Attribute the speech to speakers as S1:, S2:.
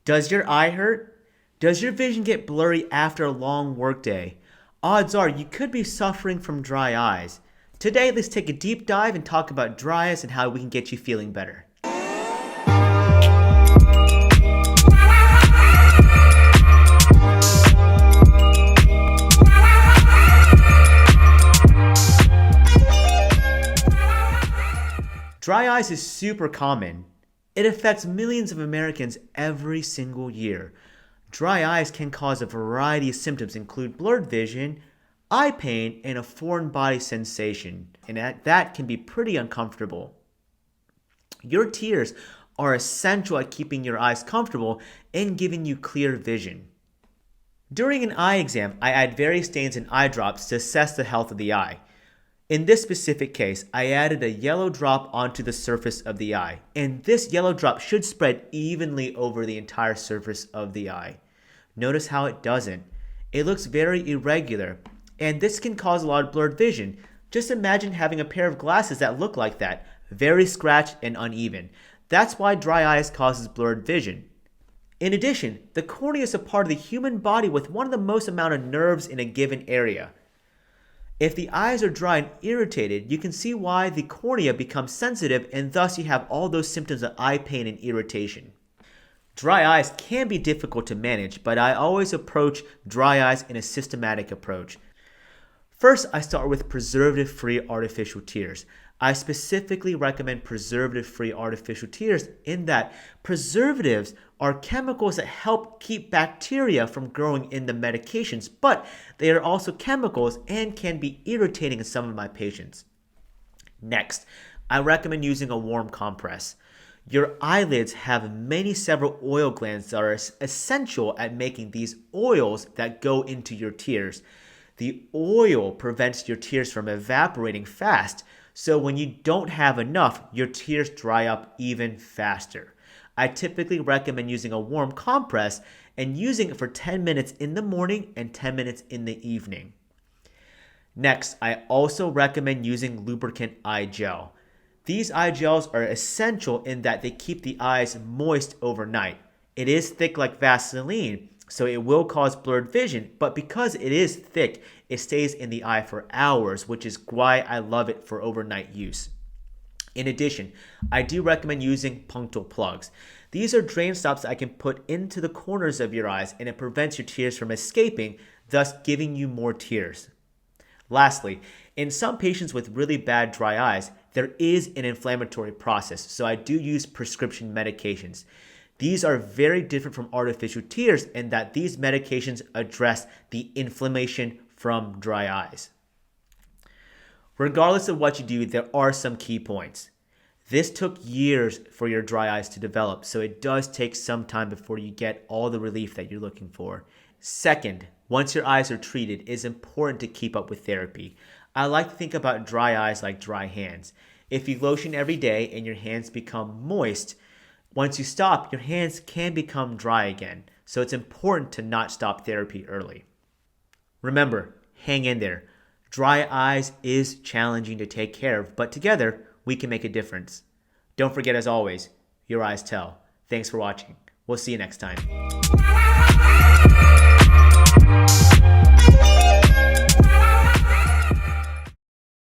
S1: Does your eye hurt? Does your vision get blurry after a long workday? Odds are you could be suffering from dry eyes. Today, let's take a deep dive and talk about dry eyes and how we can get you feeling better. Dry eyes is super common. It affects millions of Americans every single year. Dry eyes can cause a variety of symptoms, include blurred vision, eye pain, and a foreign body sensation, and that can be pretty uncomfortable. Your tears are essential at keeping your eyes comfortable and giving you clear vision. During an eye exam, I add various stains and eye drops to assess the health of the eye. In this specific case, I added a yellow drop onto the surface of the eye, and this yellow drop should spread evenly over the entire surface of the eye. Notice how it doesn't. It looks very irregular, and this can cause a lot of blurred vision. Just imagine having a pair of glasses that look like that, very scratched and uneven. That's why dry eyes causes blurred vision. In addition, the cornea is a part of the human body with one of the most amount of nerves in a given area. If the eyes are dry and irritated, you can see why the cornea becomes sensitive, and thus you have all those symptoms of eye pain and irritation. Dry eyes can be difficult to manage, but I always approach dry eyes in a systematic approach. First, I start with preservative-free artificial tears. I specifically recommend preservative-free artificial tears in that preservatives are chemicals that help keep bacteria from growing in the medications, but they are also chemicals and can be irritating in some of my patients. Next, I recommend using a warm compress. Your eyelids have several oil glands that are essential at making these oils that go into your tears. The oil prevents your tears from evaporating fast, so when you don't have enough, your tears dry up even faster. I typically recommend using a warm compress and using it for 10 minutes in the morning and 10 minutes in the evening. Next, I also recommend using Lubricant Eye Gel. These eye gels are essential in that they keep the eyes moist overnight. It is thick like Vaseline, so it will cause blurred vision, but because it is thick, it stays in the eye for hours, which is why I love it for overnight use. In addition, I do recommend using punctal plugs. These are drain stops I can put into the corners of your eyes, and it prevents your tears from escaping, thus giving you more tears. Lastly, in some patients with really bad dry eyes, there is an inflammatory process, so I do use prescription medications. These are very different from artificial tears in that these medications address the inflammation from dry eyes. Regardless of what you do, there are some key points. This took years for your dry eyes to develop, so it does take some time before you get all the relief that you're looking for. Second, once your eyes are treated, it is important to keep up with therapy. I like to think about dry eyes like dry hands. If you lotion every day and your hands become moist, once you stop, your hands can become dry again, so it's important to not stop therapy early. Remember, hang in there. Dry eyes is challenging to take care of, but together, we can make a difference. Don't forget, as always, your eyes tell. Thanks for watching. We'll see you next time.